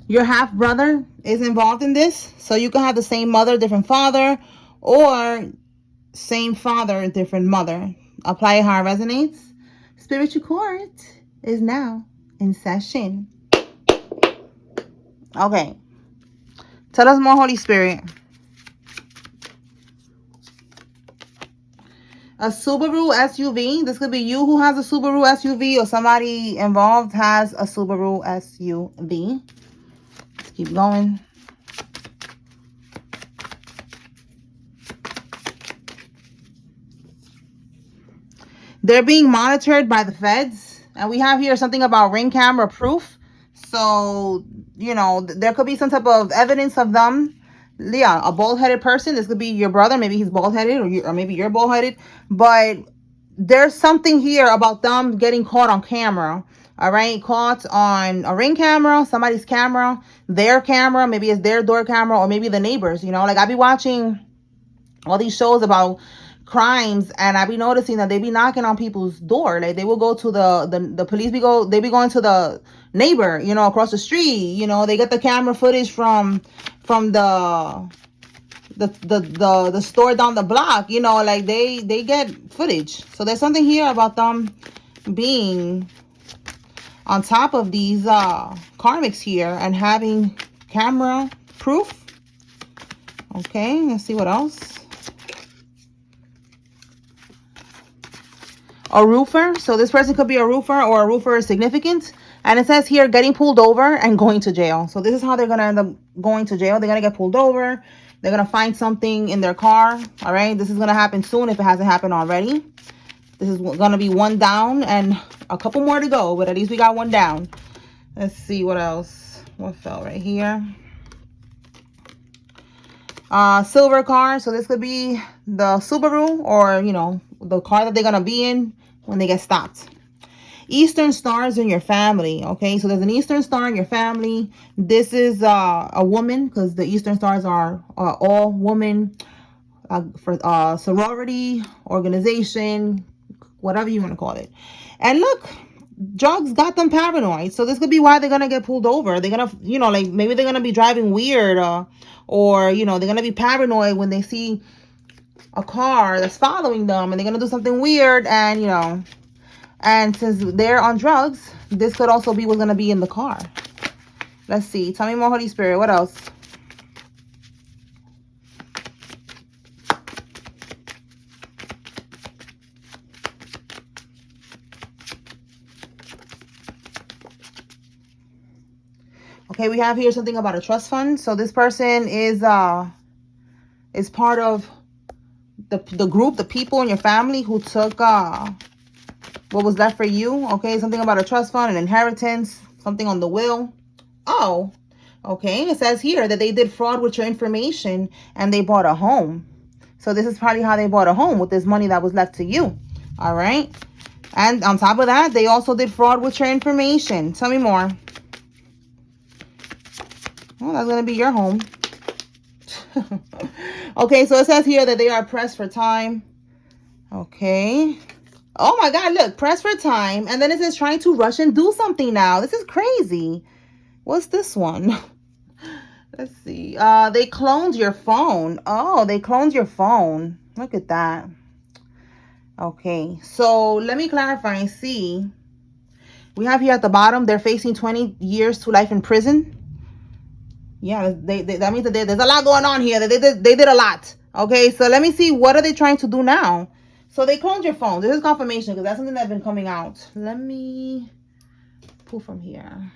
Your half brother is involved in this. So you can have the same mother, different father, or same father, different mother. Apply it how it resonates. Spiritual court is now in session. Okay. Tell us more, Holy Spirit. A Subaru SUV. This could be you who has a Subaru SUV, or somebody involved has a Subaru SUV. Let's keep going. They're being monitored by the feds. And we have here something about ring camera proof. So, you know, there could be some type of evidence of them. Yeah, a bald-headed person. This could be your brother. Maybe he's bald-headed, or maybe you're bald-headed. But there's something here about them getting caught on camera. All right, caught on a ring camera, somebody's camera, their camera. Maybe it's their door camera, or maybe the neighbors. You know, like I be watching all these shows about crimes, and I be noticing that they be knocking on people's door. Like they will go to the police. They be going to the neighbor, you know, across the street. You know, they get the camera footage from the store down the block. You know, like they get footage. So there's something here about them being on top of these karmics here and having camera proof. Okay, let's see what else. A roofer. So this person could be a roofer, or a roofer is significant. And it says here getting pulled over and going to jail. So this is how they're going to end up going to jail. They're going to get pulled over. They're going to find something in their car. All right. This is going to happen soon if it hasn't happened already. This is going to be one down and a couple more to go. But at least we got one down. Let's see what else. What fell right here? Silver car. So this could be the Subaru, or, you know, the car that they're going to be in when they get stopped. Eastern stars in your family. Okay, so there's an Eastern star in your family. This is a woman, because the Eastern stars are all women, for sorority, organization, whatever you want to call it. And look, drugs got them paranoid. So this could be why they're gonna get pulled over. They're gonna, you know, like maybe they're gonna be driving weird, or you know, they're gonna be paranoid when they see a car that's following them, and they're gonna do something weird. And you know, and since they're on drugs, this could also be what's gonna be in the car. Let's see. Tell me more, Holy Spirit. What else? Okay, we have here something about a trust fund. So this person is part of the group, the people in your family who took what was left for you. Okay, something about a trust fund, an inheritance, something on the will. Oh, okay. It says here that they did fraud with your information and they bought a home. So this is probably how they bought a home, with this money that was left to you. All right. And on top of that, they also did fraud with your information. Tell me more. Well, that's going to be your home. Okay, so it says here that they are pressed for time. Okay. Oh my God, look, pressed for time. And then it says trying to rush and do something now. This is crazy. What's this one? Let's see. They cloned your phone. Oh, they cloned your phone. Look at that. Okay, so let me clarify and see. We have here at the bottom, they're facing 20 years to life in prison. Yeah, that means that there's a lot going on here. They did a lot. Okay, so let me see. What are they trying to do now? So they cloned your phone. This is confirmation, because that's something that's been coming out. Let me pull from here.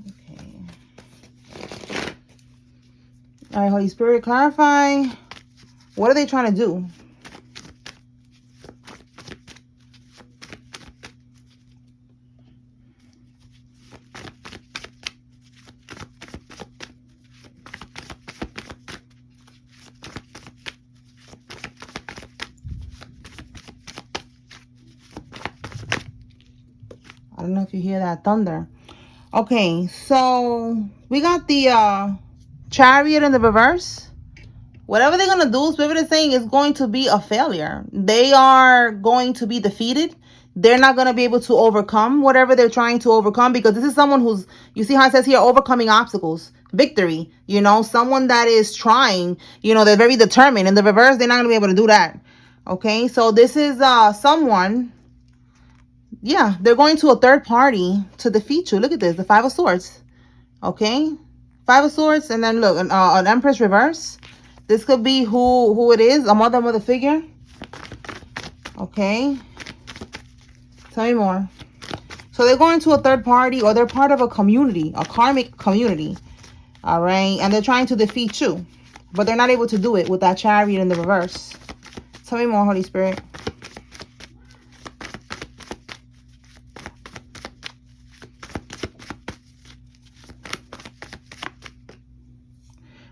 Okay. All right, Holy Spirit, clarify. What are they trying to do? I don't know if you hear that thunder. Okay, so we got the Chariot in the reverse. Whatever they're going to do, Spirit is saying, is going to be a failure. They are going to be defeated. they're not going to be able to overcome whatever they're trying to overcome, because this is someone who's, you see how it says here, overcoming obstacles, victory, you know, someone that is trying, you know, they're very determined. In the reverse, they're not going to be able to do that. Okay, so this is someone, yeah, they're going to a third party to defeat you. Look at this, the Five of Swords. Okay, Five of Swords, and then look, an Empress reverse. This could be who it is, a mother figure. Okay, tell me more. So they're going to a third party, or they're part of a community, a karmic community. All right, and they're trying to defeat you, but they're not able to do it with that Chariot in the reverse. Tell me more, Holy Spirit.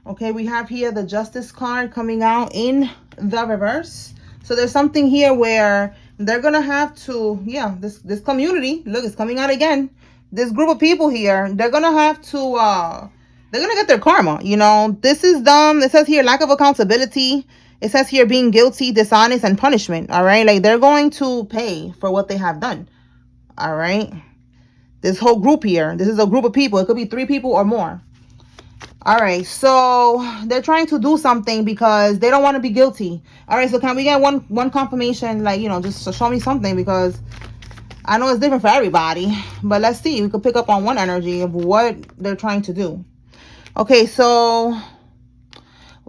Okay, we have here the Justice card coming out in the reverse. So there's something here where they're going to have to, yeah, this community, look, it's coming out again. This group of people here, they're going to have to, they're going to get their karma, you know. This is dumb. It says here, lack of accountability. It says here, being guilty, dishonest, and punishment, all right? Like, they're going to pay for what they have done, all right? This whole group here, this is a group of people. It could be 3 people or more. All right, so they're trying to do something because they don't want to be guilty. All right, so can we get one confirmation, like, you know, just to show me something, because I know it's different for everybody, but let's see. We could pick up on one energy of what they're trying to do. Okay, so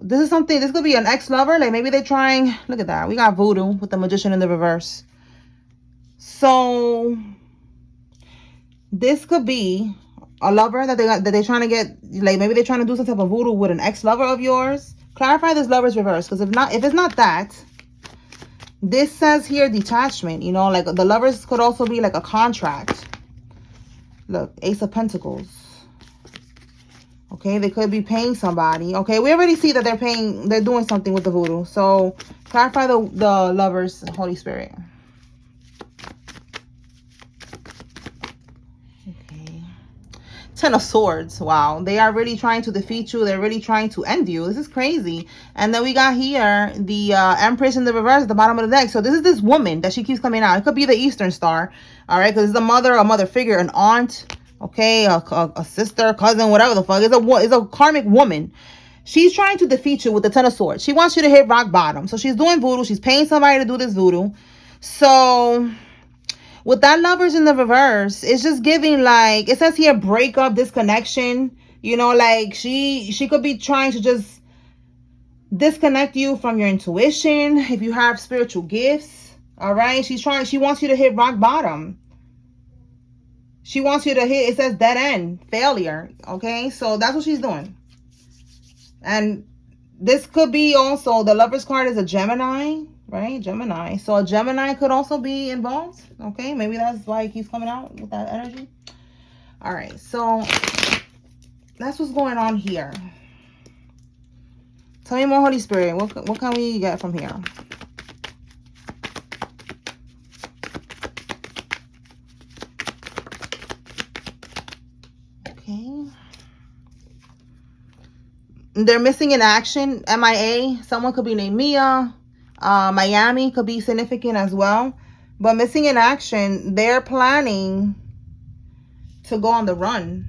this is something, this could be an ex-lover. Like, maybe they're trying, look at that. We got Voodoo with the Magician in the reverse. So this could be a lover that they're trying to get, like, maybe they're trying to do some type of voodoo with an ex-lover of yours. Clarify this lover's reverse, because if it's not that, this says here detachment, you know, like the lovers could also be like a contract. Look, Ace of Pentacles. Okay, they could be paying somebody. Okay, we already see that they're doing something with the voodoo. So clarify the lovers, Holy Spirit. Ten of Swords. Wow, they are really trying to defeat you. They're really trying to end you. This is crazy. And then we got here the Empress in the reverse at the bottom of the deck. So this is this woman that she keeps coming out. It could be the Eastern Star, all right, because it's a mother figure, an aunt, okay, a sister, cousin, whatever the fuck. It's a karmic woman. She's trying to defeat you with the Ten of Swords. She wants you to hit rock bottom. So she's doing voodoo. She's paying somebody to do this voodoo. So with that Lovers in the reverse, it's just giving, like, it says here, breakup, disconnection. You know, like, she could be trying to just disconnect you from your intuition if you have spiritual gifts. All right, she wants you to hit rock bottom. She wants you to hit, it says dead end, failure. Okay, so that's what she's doing. And this could be also, the Lovers card is a Gemini, right? Gemini. So a Gemini could also be involved. Okay, maybe that's why it keeps coming out with that energy. All right, so that's what's going on here. Tell me more, Holy Spirit. What can we get from here? Okay. They're missing in action, MIA. Someone could be named Mia. Miami could be significant as well. But missing in action, they're planning to go on the run.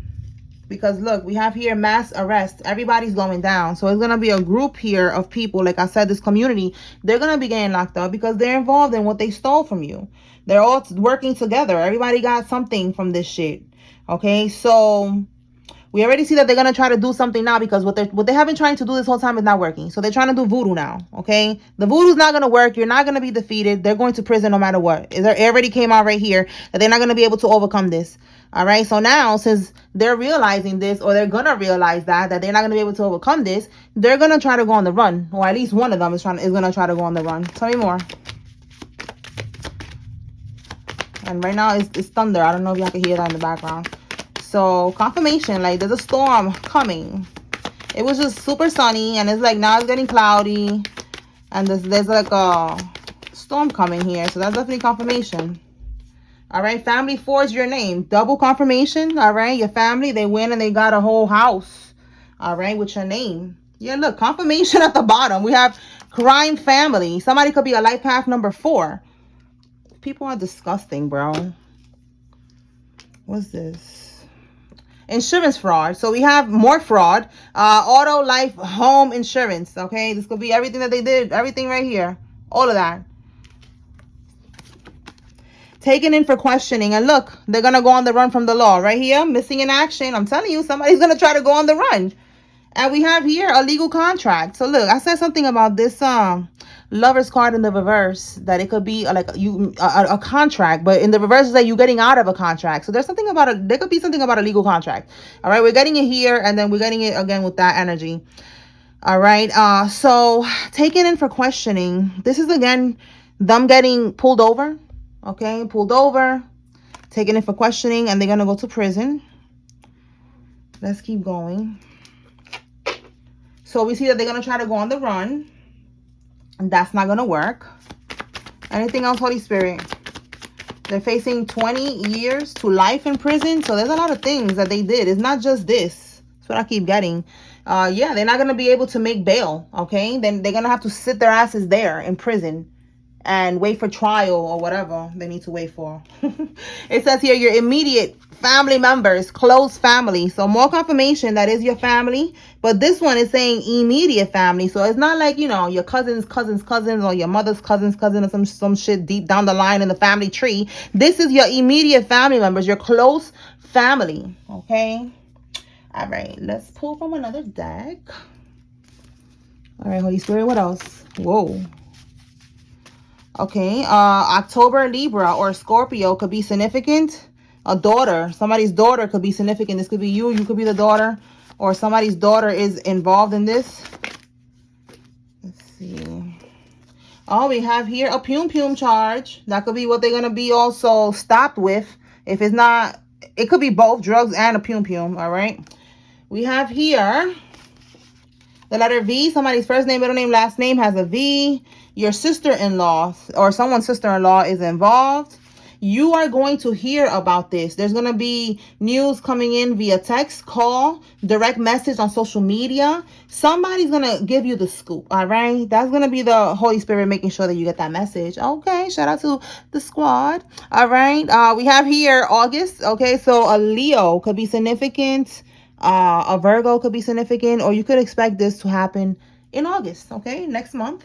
Because look, we have here mass arrest. Everybody's going down. So it's going to be a group here of people. Like I said, this community, they're going to be getting locked up because they're involved in what they stole from you. They're all working together. Everybody got something from this shit. Okay, so we already see that they're going to try to do something now, because what they have been trying to do this whole time is not working. So they're trying to do voodoo now, okay? The voodoo's not going to work. You're not going to be defeated. They're going to prison no matter what. It already came out right here that they're not going to be able to overcome this, all right? So now, since they're realizing this, or they're going to realize that they're not going to be able to overcome this, they're going to try to go on the run, or at least one of them is going to try to go on the run. Tell me more. And right now, it's thunder. I don't know if y'all can hear that in the background. So confirmation, like there's a storm coming. It was just super sunny, and it's like now it's getting cloudy, and there's like a storm coming here. So that's definitely confirmation. All right, family forge your name. Double confirmation. All right, your family, they win and they got a whole house. All right, with your name. Yeah, look, confirmation at the bottom. We have crime family. Somebody could be a life path number 4. people are disgusting, bro. What's this? Insurance fraud. So we have more fraud. Auto, life, home insurance. Okay, this could be everything that they did. Everything right here. All of that. Taken in for questioning. And look, they're going to go on the run from the law. Right here, missing in action. I'm telling you, somebody's going to try to go on the run. And we have here a legal contract. So look, I said something about this lover's card in the reverse, that it could be like a contract, but in the reverse is that you're getting out of a contract. So there's something about there could be something about a legal contract. All right, we're getting it here, and then we're getting it again with that energy. All right, so taken in for questioning. This is again them getting pulled over. Okay, pulled over, taken in for questioning, and they're gonna go to prison. Let's keep going. So we see that they're going to try to go on the run. And that's not going to work. Anything else, Holy Spirit? They're facing 20 years to life in prison. So there's a lot of things that they did. It's not just this. That's what I keep getting. Yeah, they're not going to be able to make bail. Okay, then they're going to have to sit their asses there in prison and wait for trial or whatever they need to wait for. It says here your immediate family members, close family. So more confirmation that is your family. But this one is saying immediate family. So it's not like, you know, your cousins, or your mother's cousin or some shit deep down the line in the family tree. This is your immediate family members, your close family. Okay. All right. Let's pull from another deck. All right, Holy Spirit, what else? Whoa. Okay, October Libra or Scorpio could be significant. A daughter, somebody's daughter could be significant. This could be you could be the daughter, or somebody's daughter is involved in this. Let's see. Oh, we have here a pum charge. That could be what they're going to be also stopped with. If it's not, it could be both drugs and a pum. All right. We have here the letter V. Somebody's first name, middle name, last name has a V. Your sister-in-law or someone's sister-in-law is involved. You are going to hear about this. There's going to be news coming in via text, call, direct message on social media. Somebody's going to give you the scoop. All right. That's going to be the Holy Spirit making sure that you get that message. Okay. Shout out to the squad. All right. We have here August. Okay. So a Leo could be significant. A Virgo could be significant, or you could expect this to happen in August. Okay. Next month.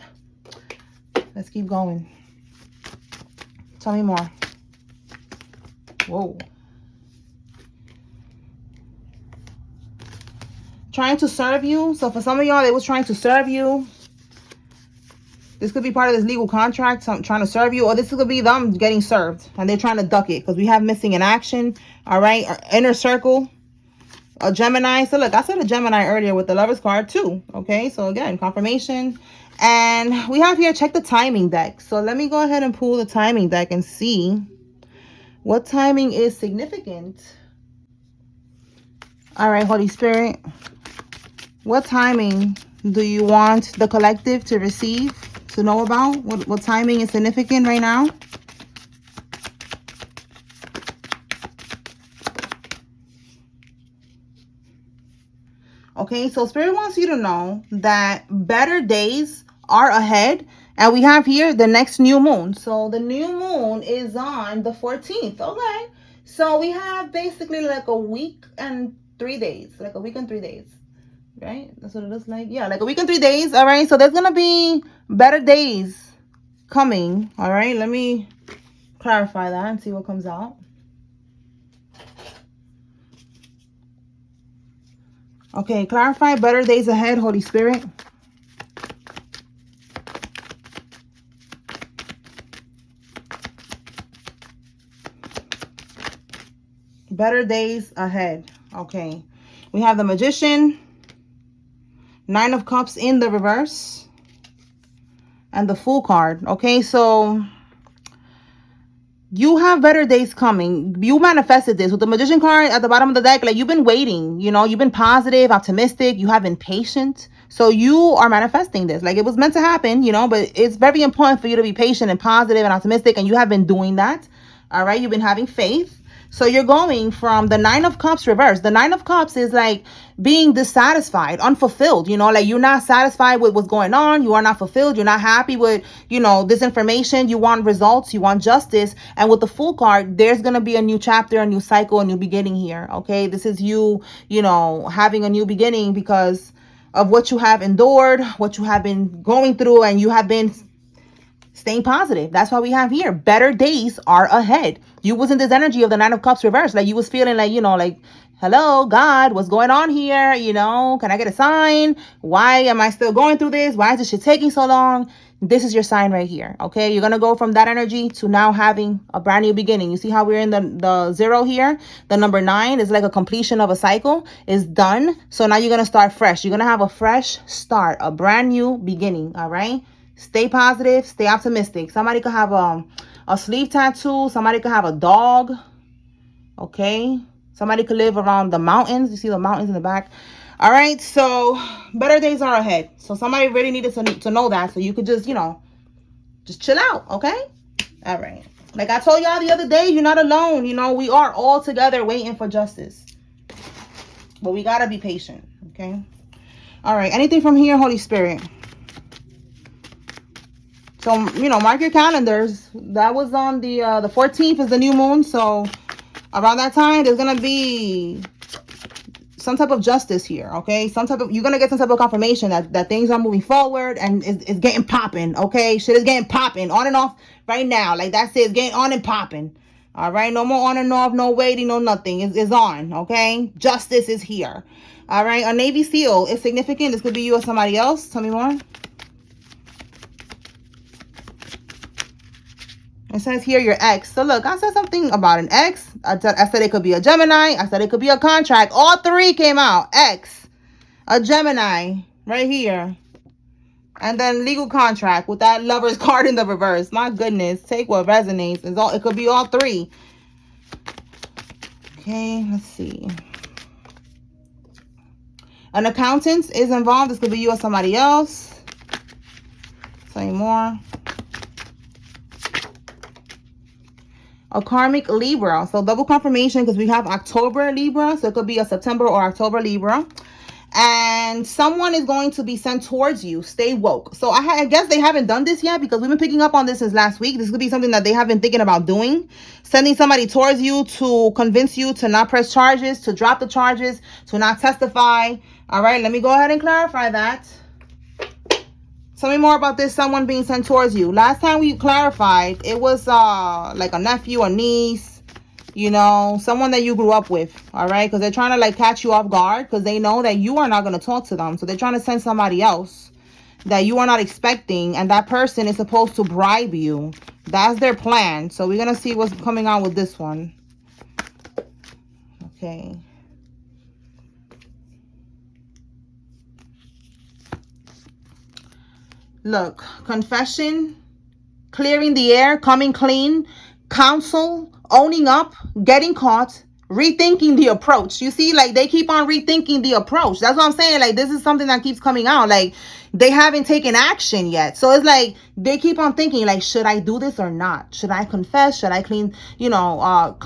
Let's keep going. Tell me more. Whoa. Trying to serve you. So for some of y'all, they was trying to serve you. This could be part of this legal contract. Trying to serve you. Or this could be them getting served. And they're trying to duck it. Because we have missing in action. All right. Our inner circle. A Gemini. So look, I said a Gemini earlier with the Lover's card too. Okay. So again, confirmation. And we have here, check the timing deck. So let me go ahead and pull the timing deck and see what timing is significant. All right, Holy Spirit. What timing do you want the collective to receive, to know about? What timing is significant right now? Okay, so Spirit wants you to know that better days are ahead. And we have here the next new moon. So the new moon is on the 14th. Okay. So we have basically like a week and 3 days. Like a week and 3 days. Right? That's what it looks like. Yeah, like a week and 3 days. All right. So there's going to be better days coming. All right. Let me clarify that and see what comes out. Okay. Clarify better days ahead, Holy Spirit. Better days ahead. Okay. We have the Magician, 9 of Cups in the reverse, and the Fool card. Okay, so you have better days coming. You manifested this with the Magician card at the bottom of the deck. Like, you've been waiting, you know, you've been positive, optimistic, you have been patient. So you are manifesting this. Like, it was meant to happen, you know, but it's very important for you to be patient and positive and optimistic, and you have been doing that. All right, you've been having faith. So you're going from the Nine of Cups reverse. The Nine of Cups is like being dissatisfied, unfulfilled, you know, like you're not satisfied with what's going on. You are not fulfilled. You're not happy with, you know, this information. You want results. You want justice. And with the Fool card, there's going to be a new chapter, a new cycle, a new beginning here. Okay. This is you, you know, having a new beginning because of what you have endured, what you have been going through, and you have been staying positive. That's why we have here. Better days are ahead. You was in this energy of the Nine of Cups reverse. Like you was feeling like, you know, like, hello, God, what's going on here? You know, can I get a sign? Why am I still going through this? Why is this shit taking so long? This is your sign right here. Okay. You're going to go from that energy to now having a brand new beginning. You see how we're in the zero here? The number 9 is like a completion of a cycle is done. So now you're going to start fresh. You're going to have a fresh start, a brand new beginning. All right. Stay positive, stay optimistic. Somebody could have a sleeve tattoo. Somebody could have a dog. Okay. Somebody could live around the mountains. You see the mountains in the back. All right. So better days are ahead. So somebody really needed to know that. So you could just, you know, just chill out. Okay. All right. Like I told y'all the other day, you're not alone. You know, we are all together waiting for justice. But we got to be patient. Okay. All right. Anything from here, Holy Spirit? So, you know, mark your calendars. That was on the 14th is the new moon. So around that time, there's going to be some type of justice here. Okay. You're going to get some type of confirmation that things are moving forward and it's getting popping. Okay. Shit is getting popping on and off right now. Like that's it. It's getting on and popping. All right. No more on and off. No waiting. No nothing. It's on. Okay. Justice is here. All right. A Navy SEAL is significant. This could be you or somebody else. Tell me more. It says here your ex. So look, I said something about an ex. I said it could be a Gemini. I said it could be a contract. All 3 came out. Ex, a Gemini, right here. And then legal contract with that Lover's card in the reverse. My goodness. Take what resonates. It could be all 3. Okay, let's see. An accountant is involved. This could be you or somebody else. Say more. A karmic Libra. So double confirmation because we have October Libra. So it could be a September or October Libra. And someone is going to be sent towards you. Stay woke. So I guess they haven't done this yet because we've been picking up on this since last week. This could be something that they have been thinking about doing. Sending somebody towards you to convince you to not press charges, to drop the charges, to not testify. All right, let me go ahead and clarify that. Tell me more about this someone being sent towards you. Last time we clarified, it was like a nephew, a niece, you know, someone that you grew up with, all right? Because they're trying to like catch you off guard because they know that you are not going to talk to them. So they're trying to send somebody else that you are not expecting, and that person is supposed to bribe you. That's their plan. So we're going to see what's coming on with this one. Okay. Look, confession, clearing the air, coming clean, counsel, owning up, getting caught, rethinking the approach. You see, like they keep on rethinking the approach. That's what I'm saying. Like this is something that keeps coming out. Like they haven't taken action yet. So it's like they keep on thinking like, should I do this or not? Should I confess? Should I clean, you know,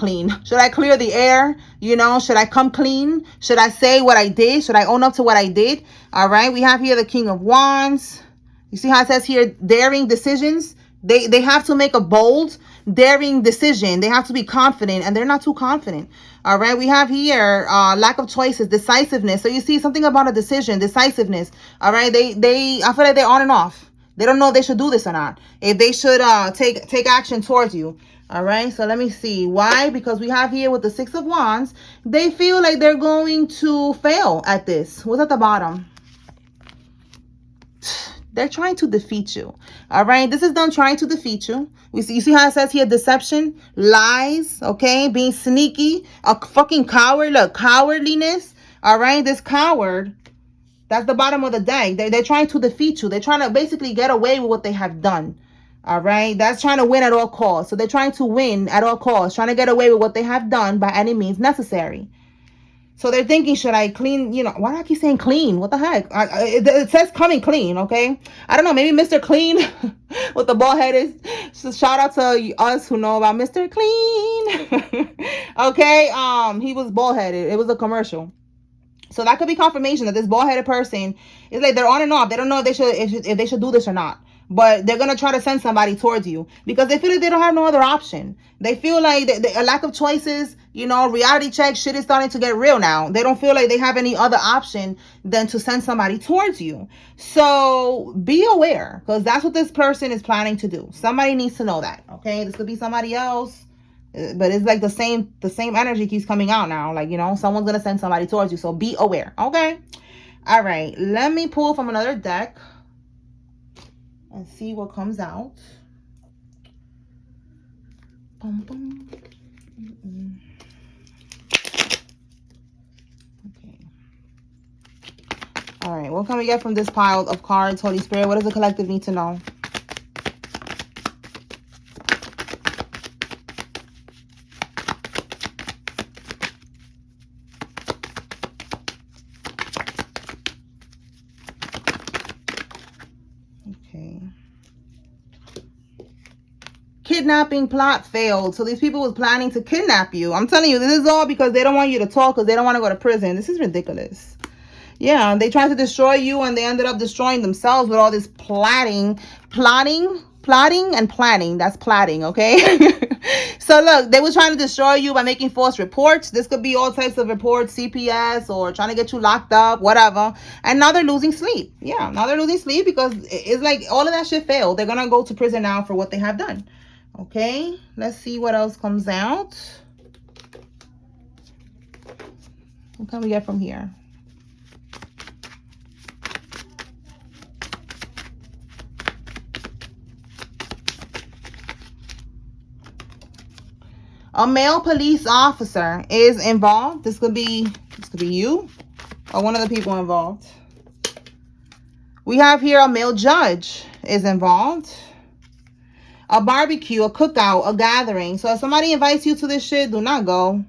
should I clear the air? You know, should I come clean? Should I say what I did? Should I own up to what I did? All right. We have here the King of Wands. You see how it says here, daring decisions? They have to make a bold, daring decision. They have to be confident, and they're not too confident. All right, we have here lack of choices, decisiveness. So you see something about a decision, decisiveness. All right, I feel like they're on and off. They don't know if they should do this or not. If they should take action towards you. All right, so let me see. Why? Because we have here with the 6 of Wands, they feel like they're going to fail at this. What's at the bottom? They're trying to defeat you. All right. This is them trying to defeat you. You see how it says here, deception, lies, okay, being sneaky, a fucking coward. Look, cowardliness. All right. This coward, that's the bottom of the deck. They're trying to defeat you. They're trying to basically get away with what they have done. All right. That's trying to win at all costs. So they're trying to win at all costs, trying to get away with what they have done by any means necessary. So they're thinking, should I clean? You know, why do I keep saying clean? What the heck? It says coming clean, okay? I don't know. Maybe Mr. Clean with the bald head is. So shout out to us who know about Mr. Clean. Okay, he was bald headed. It was a commercial. So that could be confirmation that this bald-headed person is like they're on and off. They don't know if they should if they should do this or not. But they're gonna try to send somebody towards you because they feel like they don't have no other option. They feel like a lack of choices. You know, reality check shit is starting to get real now. They don't feel like they have any other option than to send somebody towards you. So be aware because that's what this person is planning to do. Somebody needs to know that. Okay, this could be somebody else. But it's like the same energy keeps coming out now. Like, you know, someone's gonna send somebody towards you. So be aware. Okay. All right. Let me pull from another deck and see what comes out. Bum, bum. Okay. All right. What can we get from this pile of cards, Holy Spirit? What does the collective need to know? Okay. Kidnapping plot failed. So these people was planning to kidnap you. I'm telling you, this is all because they don't want you to talk because they don't want to go to prison. This is ridiculous. Yeah, they tried to destroy you and they ended up destroying themselves with all this plotting and planning. That's plotting, okay? So look, they were trying to destroy you by making false reports. This could be all types of reports, CPS, or trying to get you locked up, whatever. And now they're losing sleep. Yeah, now they're losing sleep because it's like all of that shit failed. They're going to go to prison now for what they have done. Okay, let's see what else comes out. What can we get from here? A male police officer is involved. This could be you or one of the people involved. We have here a male judge is involved. A barbecue, a cookout, a gathering. So if somebody invites you to this shit, do not go.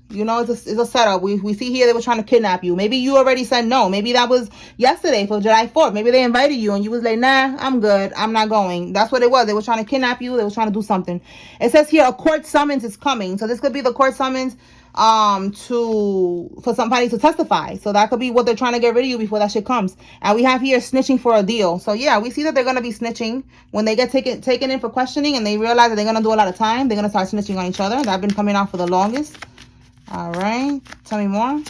You know, it's a setup. We see here they were trying to kidnap you. Maybe you already said no. Maybe that was yesterday for July 4th. Maybe they invited you and you was like, nah, I'm good. I'm not going. That's what it was. They were trying to kidnap you. They were trying to do something. It says here a court summons is coming. So this could be the court summons for somebody to testify. So that could be what they're trying to get rid of you before that shit comes. And we have here snitching for a deal. So yeah, we see that they're going to be snitching when they get taken in for questioning and they realize that they're going to do a lot of time. They're going to start snitching on each other. That's been coming out for the longest. All right, tell me more.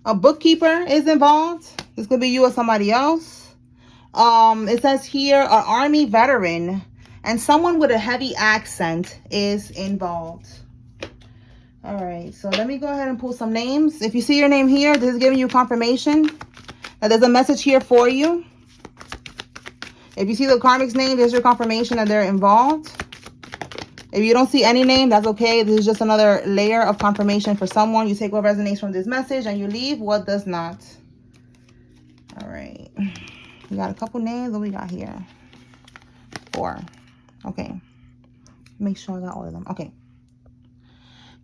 A bookkeeper is involved. This could be you or somebody else. It says here an army veteran and someone with a heavy accent is involved. All right, so let me go ahead and pull some names. If you see your name here, this is giving you confirmation that there's a message here for you. If you see the karmic's name, there's your confirmation that they're involved. If you don't see any name, that's okay. This is just another layer of confirmation for someone. You take what resonates from this message and you leave what does not. All right. We got a couple names. What we got here? 4. Okay. Make sure I got all of them. Okay.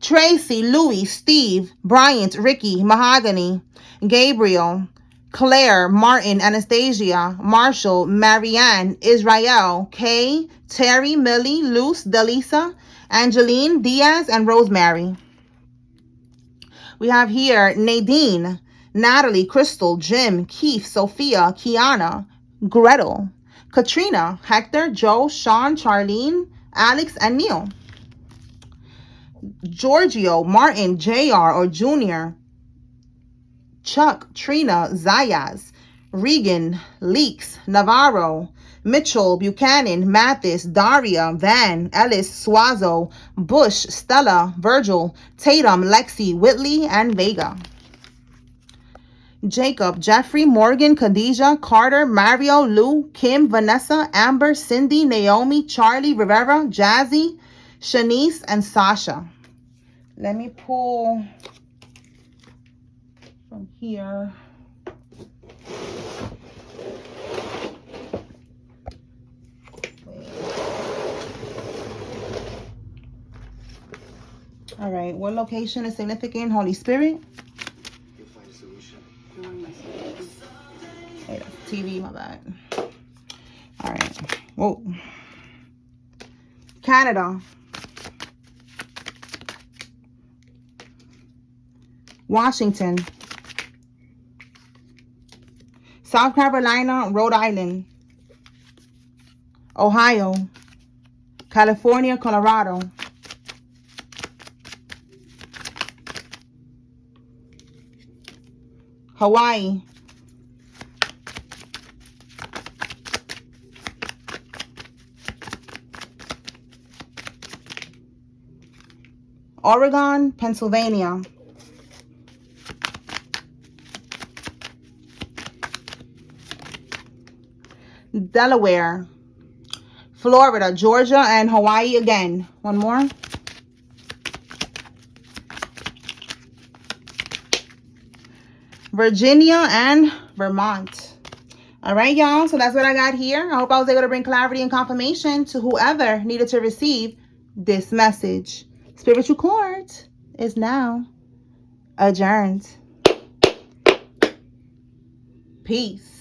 Tracy, Louis, Steve, Bryant, Ricky, Mahogany, Gabriel, Claire, Martin, Anastasia, Marshall, Marianne, Israel, Kay, Terry, Millie, Luce, Delisa, Angeline, Diaz, and Rosemary. We have here Nadine, Natalie, Crystal, Jim, Keith, Sophia, Kiana, Gretel, Katrina, Hector, Joe, Sean, Charlene, Alex, and Neil. Giorgio, Martin, JR or Junior, Chuck, Trina, Zayas, Regan, Leeks, Navarro, Mitchell, Buchanan, Mathis, Daria, Van, Ellis, Suazo, Bush, Stella, Virgil, Tatum, Lexi, Whitley, and Vega. Jacob, Jeffrey, Morgan, Khadijah, Carter, Mario, Lou, Kim, Vanessa, Amber, Cindy, Naomi, Charlie, Rivera, Jazzy, Shanice, and Sasha. Let me pull from here. All right. What location is significant? Holy Spirit. You'll find a solution. Hey, that's TV, my bad. All right. Whoa. Canada. Washington. South Carolina, Rhode Island. Ohio. California, Colorado. Hawaii. Oregon, Pennsylvania. Delaware. Florida, Georgia, and Hawaii again. One more. Virginia and Vermont. All right, y'all. So that's what I got here. I hope I was able to bring clarity and confirmation to whoever needed to receive this message. Spiritual Court is now adjourned. Peace.